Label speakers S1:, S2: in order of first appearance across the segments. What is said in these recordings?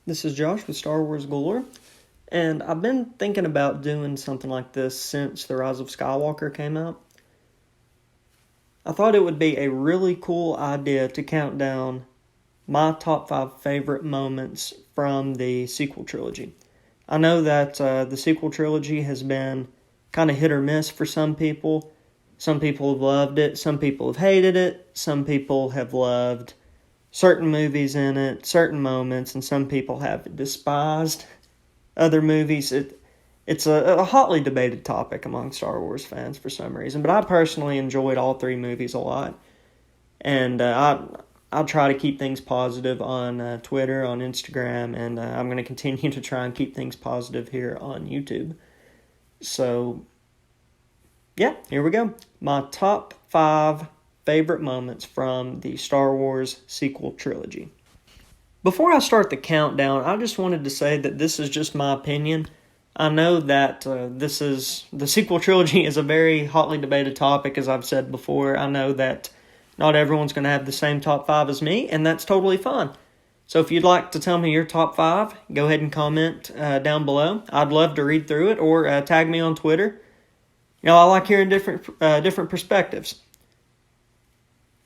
S1: This is Josh with Star Wars Galore, and I've been thinking about doing something like this since The Rise of Skywalker came out. I thought it would be a really cool idea to count down my top 5 favorite moments from the sequel trilogy. I know that the sequel trilogy has been kind of hit or miss for some people. Some people have loved it, some people have hated it, some people have loved certain movies in it, certain moments, and some people have despised other movies. It's a hotly debated topic among Star Wars fans for some reason, but I personally enjoyed all 3 movies a lot, and I'll try to keep things positive on Twitter, on Instagram, and I'm going to continue to try and keep things positive here on YouTube. So, yeah, here we go. My top 5 favorite moments from the Star Wars Sequel Trilogy. Before I start the countdown, I just wanted to say that this is just my opinion. I know that the sequel trilogy is a very hotly debated topic, as I've said before. I know that not everyone's going to have the same top 5 as me, and that's totally fine. So if you'd like to tell me your top 5, go ahead and comment down below. I'd love to read through it, or tag me on Twitter. You know, I like hearing different perspectives.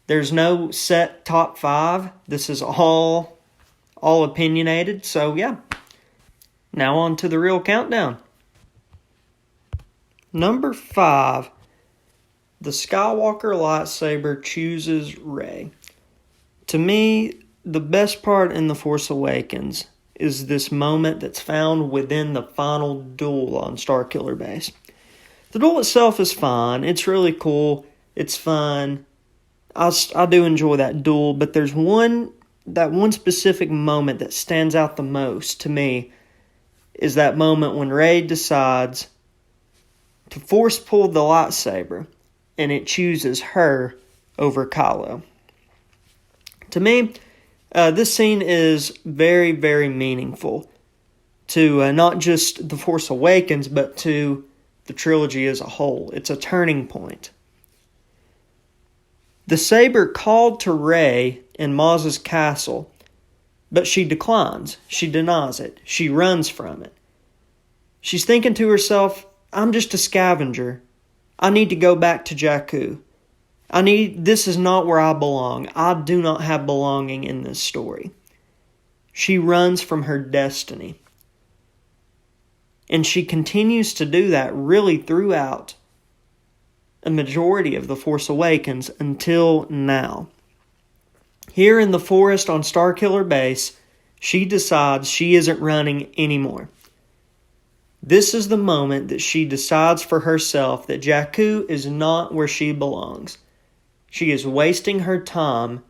S1: There's no set top 5. This is all opinionated. So, yeah. Now on to the real countdown. Number 5. The Skywalker lightsaber chooses Rey. To me, the best part in The Force Awakens is this moment that's found within the final duel on Starkiller Base. The duel itself is fine. It's really cool. It's fun. I do enjoy that duel, but there's one specific moment that stands out the most to me is that moment when Rey decides to force pull the lightsaber and it chooses her over Kylo. To me, this scene is very, very meaningful to not just The Force Awakens, but to the trilogy as a whole. It's a turning point. The saber called to Rey in Maz's castle, but she declines. She denies it. She runs from it. She's thinking to herself, I'm just a scavenger. I need to go back to Jakku. This is not where I belong. I do not have belonging in this story. She runs from her destiny. And she continues to do that really throughout a majority of The Force Awakens until now. Here in the forest on Starkiller Base, she decides she isn't running anymore. This is the moment that she decides for herself that Jakku is not where she belongs. She is wasting her time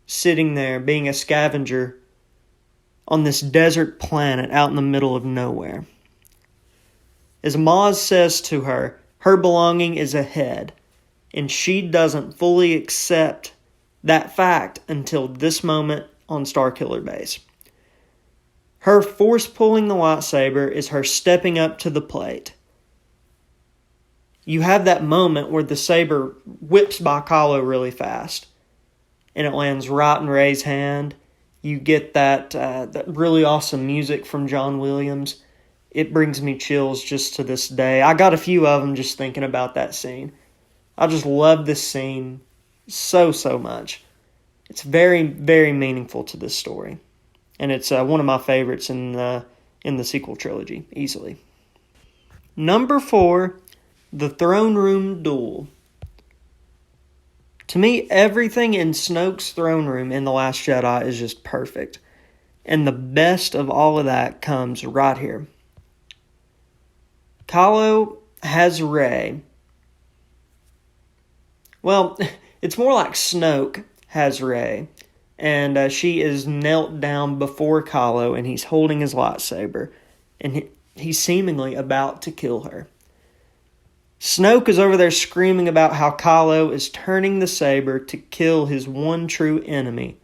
S1: sitting there being a scavenger on this desert planet out in the middle of nowhere. As Maz says to her, her belonging is ahead, and she doesn't fully accept that fact until this moment on Starkiller Base. Her force pulling the lightsaber is her stepping up to the plate. You have that moment where the saber whips by Kylo really fast, and it lands right in Rey's hand. You get that really awesome music from John Williams. It brings me chills just to this day. I got a few of them just thinking about that scene. I just love this scene so much. It's very, very meaningful to this story. And it's one of my favorites in the sequel trilogy, easily. Number 4, the throne room duel. To me, everything in Snoke's throne room in The Last Jedi is just perfect. And the best of all of that comes right here. Kylo has Rey. Well, it's more like Snoke has Rey. And she is knelt down before Kylo, and he's holding his lightsaber. And he's seemingly about to kill her. Snoke is over there screaming about how Kylo is turning the saber to kill his one true enemy.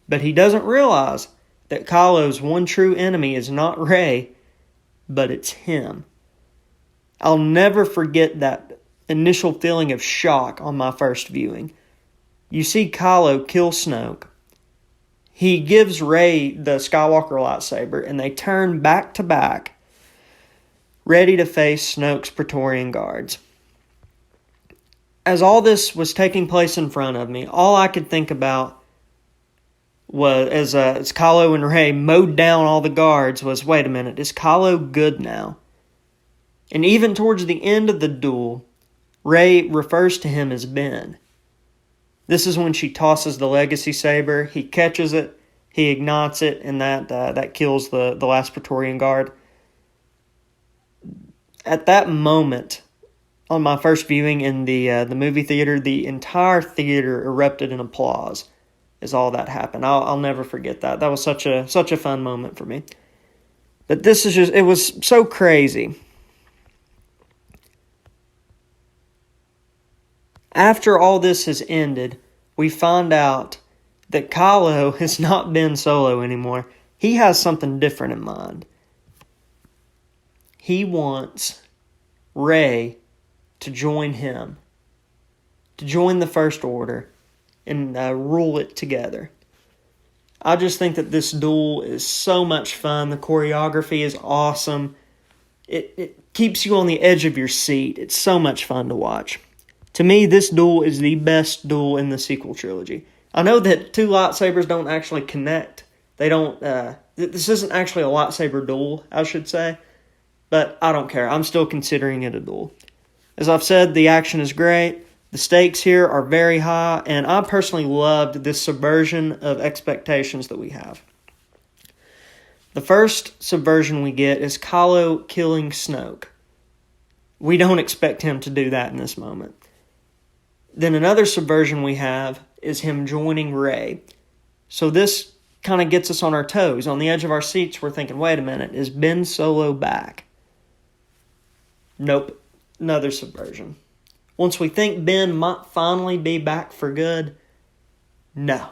S1: But he doesn't realize that Kylo's one true enemy is not Rey, but it's him. I'll never forget that initial feeling of shock on my first viewing. You see Kylo kill Snoke. he gives Rey the Skywalker lightsaber, and they turn back to back, ready to face Snoke's Praetorian guards. As all this was taking place in front of me, all I could think about was, as Kylo and Rey mowed down all the guards, was, wait a minute, is Kylo good now? And even towards the end of the duel, Rey refers to him as Ben. This is when she tosses the legacy saber. He catches it, he ignites it, and that kills the last Praetorian guard. At that moment, on my first viewing in the movie theater, the entire theater erupted in applause as all that happened. I'll never forget that. That was such a fun moment for me. But it was so crazy. After all this has ended, we find out that Kylo has not Ben Solo anymore. He has something different in mind. He wants Rey to join him, to join the First Order, and rule it together. I just think that this duel is so much fun. The choreography is awesome. It keeps you on the edge of your seat. It's so much fun to watch. To me, this duel is the best duel in the sequel trilogy. I know that two lightsabers don't actually connect. They don't. This isn't actually a lightsaber duel, I should say. But I don't care. I'm still considering it a duel. As I've said, the action is great. The stakes here are very high. And I personally loved this subversion of expectations that we have. The first subversion we get is Kylo killing Snoke. We don't expect him to do that in this moment. Then another subversion we have is him joining Rey. So this kind of gets us on our toes. On the edge of our seats, we're thinking, wait a minute, is Ben Solo back? Nope. Another subversion. Once we think Ben might finally be back for good, no.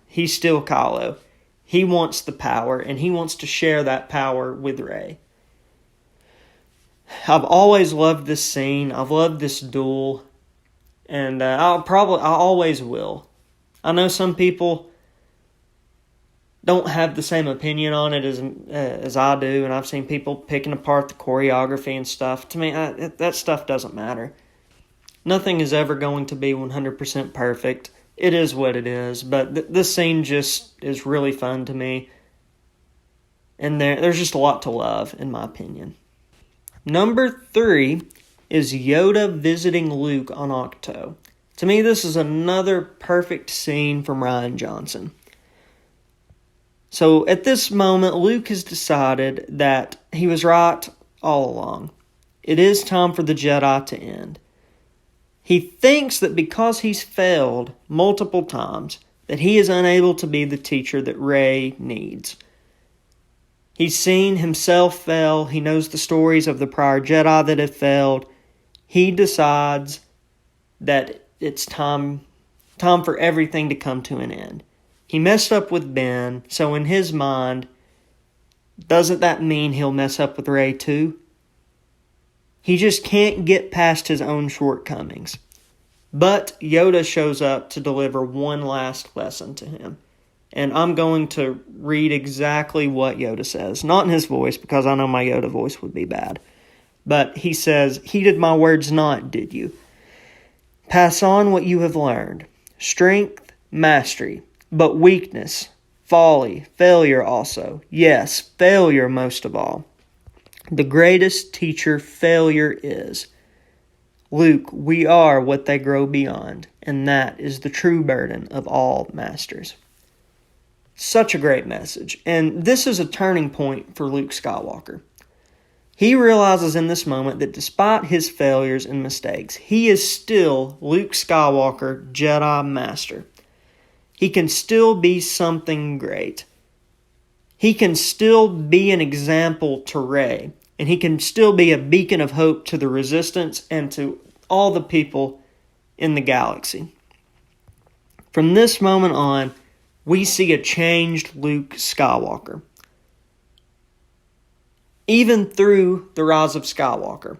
S1: He's still Kylo. He wants the power, and he wants to share that power with Rey. I've always loved this scene. I've loved this duel. And I always will. I know some people don't have the same opinion on it as I do, and I've seen people picking apart the choreography and stuff. To me, that stuff doesn't matter. Nothing is ever going to be 100% perfect. It is what it is, but this scene just is really fun to me. And there's just a lot to love, in my opinion. Number 3 is Yoda visiting Luke on Ahch-To. To me, this is another perfect scene from Rian Johnson. So at this moment, Luke has decided that he was right all along. It is time for the Jedi to end. He thinks that because he's failed multiple times, that he is unable to be the teacher that Rey needs. He's seen himself fail. He knows the stories of the prior Jedi that have failed. He decides that it's time for everything to come to an end. He messed up with Ben, so in his mind, doesn't that mean he'll mess up with Rey too? He just can't get past his own shortcomings. But Yoda shows up to deliver one last lesson to him. And I'm going to read exactly what Yoda says. Not in his voice, because I know my Yoda voice would be bad. But he says, "Heeded my words not, did you? Pass on what you have learned. Strength, mastery, but weakness, folly, failure also. Yes, failure most of all. The greatest teacher failure is. Luke, we are what they grow beyond, and that is the true burden of all masters." Such a great message. And this is a turning point for Luke Skywalker. He realizes in this moment that despite his failures and mistakes, he is still Luke Skywalker, Jedi Master. He can still be something great. He can still be an example to Rey, and he can still be a beacon of hope to the Resistance and to all the people in the galaxy. From this moment on, we see a changed Luke Skywalker. Even through The Rise of Skywalker,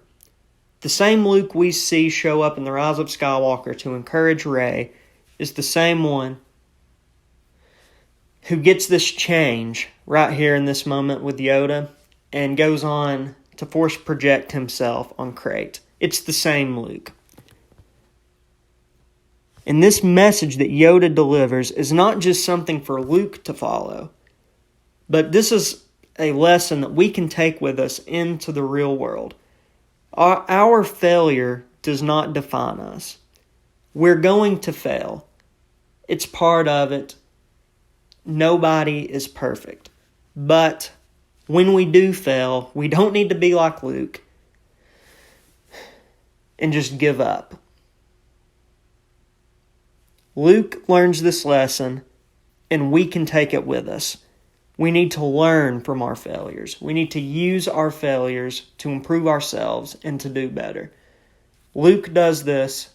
S1: the same Luke we see show up in The Rise of Skywalker to encourage Rey is the same one who gets this change right here in this moment with Yoda and goes on to force project himself on Crate. It's the same Luke. And this message that Yoda delivers is not just something for Luke to follow, but this is a lesson that we can take with us into the real world. Our failure does not define us. We're going to fail. It's part of it. Nobody is perfect. But when we do fail, we don't need to be like Luke and just give up. Luke learns this lesson, and we can take it with us. We need to learn from our failures. We need to use our failures to improve ourselves and to do better. Luke does this,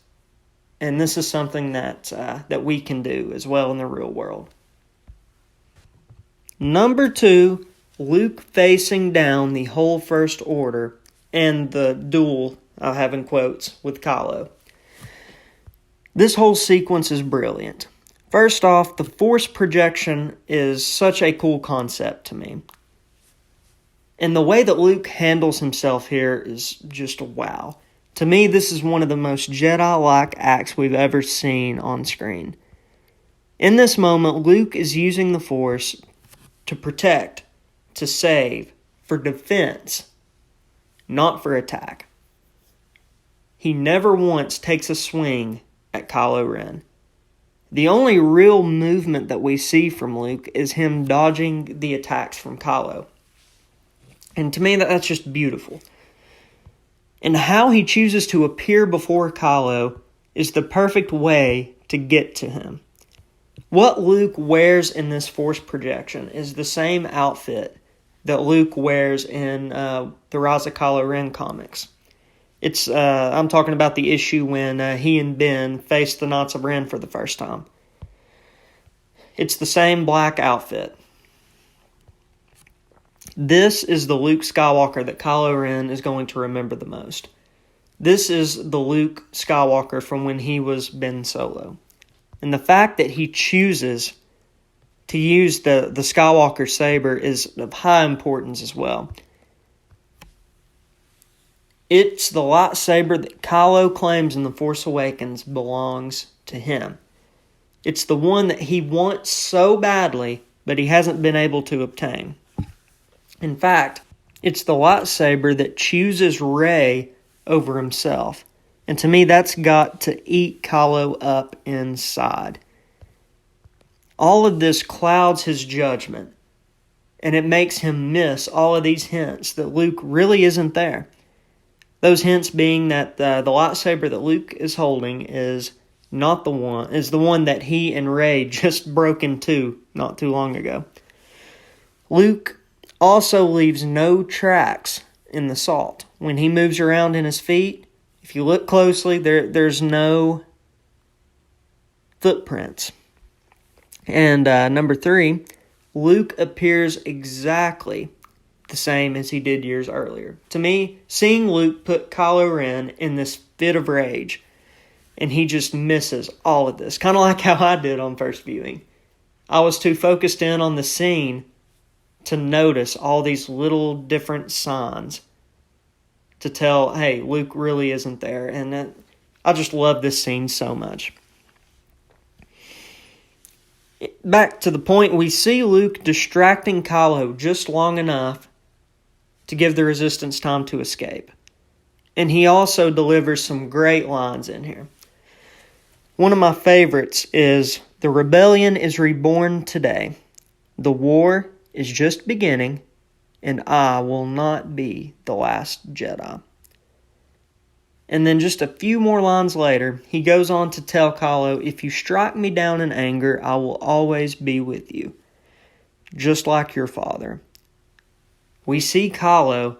S1: and this is something that we can do as well in the real world. Number 2, Luke facing down the whole First Order and the duel, I'll have in quotes, with Kylo. This whole sequence is brilliant. First off, the Force projection is such a cool concept to me. And the way that Luke handles himself here is just wow. To me, this is one of the most Jedi-like acts we've ever seen on screen. In this moment, Luke is using the Force to protect, to save, for defense, not for attack. He never once takes a swing at Kylo Ren. The only real movement that we see from Luke is him dodging the attacks from Kylo. And to me, that's just beautiful. And how he chooses to appear before Kylo is the perfect way to get to him. What Luke wears in this Force projection is the same outfit that Luke wears in the Rise of Kylo Ren comics. I'm talking about the issue when he and Ben face the Knights of Ren for the first time. It's the same black outfit. This is the Luke Skywalker that Kylo Ren is going to remember the most. This is the Luke Skywalker from when he was Ben Solo. And the fact that he chooses to use the Skywalker saber is of high importance as well. It's the lightsaber that Kylo claims in The Force Awakens belongs to him. It's the one that he wants so badly, but he hasn't been able to obtain. In fact, it's the lightsaber that chooses Rey over himself. And to me, that's got to eat Kylo up inside. All of this clouds his judgment, and it makes him miss all of these hints that Luke really isn't there. Those hints being that the lightsaber that Luke is holding is the one that he and Rey just broke into not too long ago. Luke also leaves no tracks in the salt. When he moves around in his feet, if you look closely, there's no footprints. And number 3, Luke appears exactly the same as he did years earlier. To me, seeing Luke put Kylo Ren in this fit of rage, and he just misses all of this. Kind of like how I did on first viewing. I was too focused in on the scene to notice all these little different signs to tell, hey, Luke really isn't there. And I just love this scene so much. Back to the point, we see Luke distracting Kylo just long enough to give the Resistance time to escape. And he also delivers some great lines in here. One of my favorites is, "The rebellion is reborn today. The war is just beginning, and I will not be the last Jedi." And then just a few more lines later, he goes on to tell Kylo, "If you strike me down in anger, I will always be with you, just like your father." We see Kylo,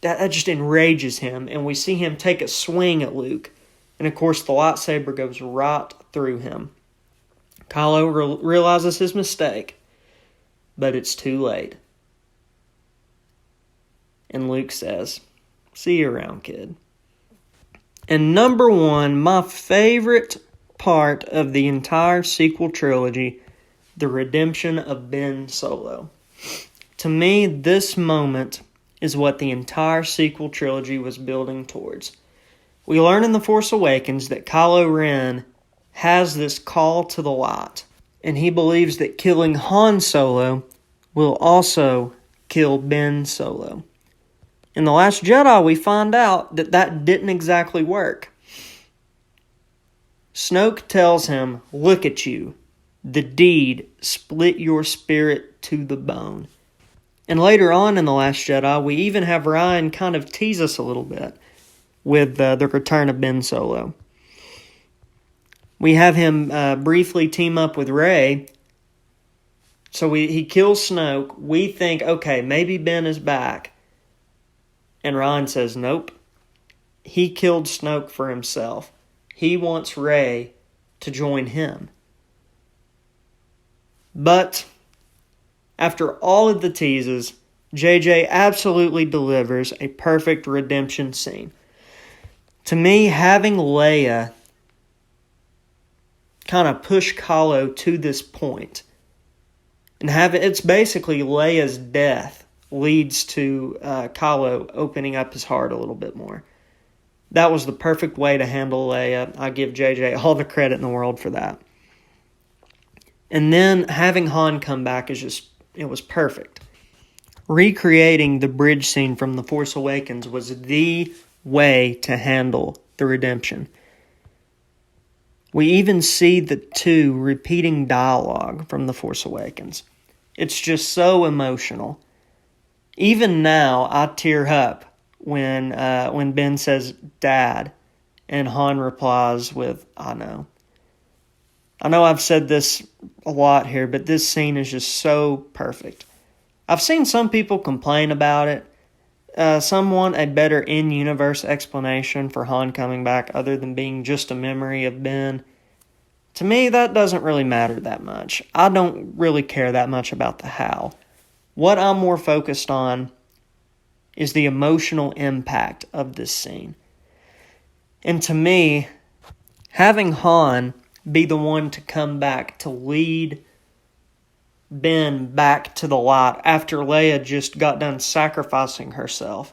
S1: that just enrages him, and we see him take a swing at Luke. And of course, the lightsaber goes right through him. Kylo realizes his mistake, but it's too late. And Luke says, "See you around, kid." And number 1, my favorite part of the entire sequel trilogy, the redemption of Ben Solo. To me, this moment is what the entire sequel trilogy was building towards. We learn in The Force Awakens that Kylo Ren has this call to the light, and he believes that killing Han Solo will also kill Ben Solo. In The Last Jedi, we find out that that didn't exactly work. Snoke tells him, "Look at you. The deed split your spirit to the bone." And later on in The Last Jedi, we even have Ryan kind of tease us a little bit with the return of Ben Solo. We have him briefly team up with Rey. So he kills Snoke. We think, okay, maybe Ben is back. And Ryan says, nope. He killed Snoke for himself. He wants Rey to join him. But after all of the teases, JJ absolutely delivers a perfect redemption scene. To me, having Leia kind of push Kylo to this point, and it's basically Leia's death leads to Kylo opening up his heart a little bit more. That was the perfect way to handle Leia. I give JJ all the credit in the world for that. And then having Han come back it was perfect. Recreating the bridge scene from The Force Awakens was the way to handle the redemption. We even see the two repeating dialogue from The Force Awakens. It's just so emotional. Even now, I tear up when Ben says, "Dad," and Han replies with, "I know." I know I've said this a lot here, but this scene is just so perfect. I've seen some people complain about it. Some want a better in-universe explanation for Han coming back other than being just a memory of Ben. To me, that doesn't really matter that much. I don't really care that much about the how. What I'm more focused on is the emotional impact of this scene. And to me, having Han be the one to come back to lead Ben back to the light after Leia just got done sacrificing herself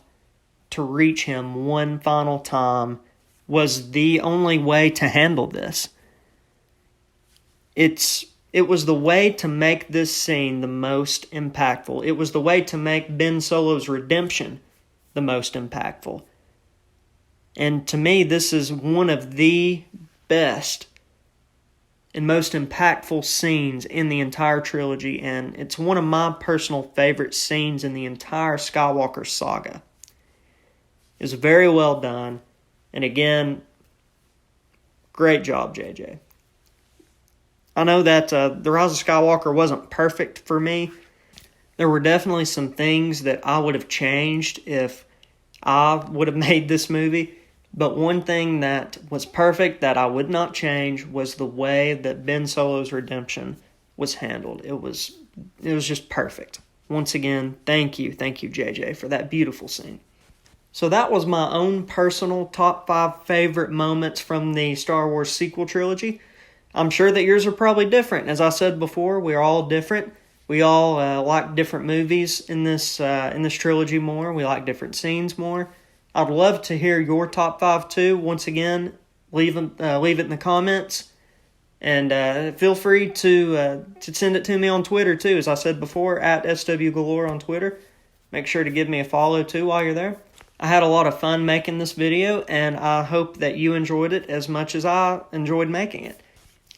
S1: to reach him one final time was the only way to handle this. It was the way to make this scene the most impactful. It was the way to make Ben Solo's redemption the most impactful. And to me, this is one of the best and most impactful scenes in the entire trilogy, and it's one of my personal favorite scenes in the entire Skywalker saga. It's very well done, and again, great job, JJ. I know that The Rise of Skywalker wasn't perfect for me. There were definitely some things that I would have changed if I would have made this movie. But one thing that was perfect that I would not change was the way that Ben Solo's redemption was handled. It was just perfect. Once again, thank you, JJ, for that beautiful scene. So that was my own personal top 5 favorite moments from the Star Wars Sequel Trilogy. I'm sure that yours are probably different. As I said before, we're all different. We all like different movies in this trilogy more. We like different scenes more. I'd love to hear your top 5 too. Once again, leave it in the comments, and feel free to send it to me on Twitter too. As I said before, at SW on Twitter. Make sure to give me a follow too while you're there. I had a lot of fun making this video, and I hope that you enjoyed it as much as I enjoyed making it.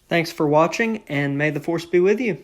S1: Thanks for watching, and may the Force be with you.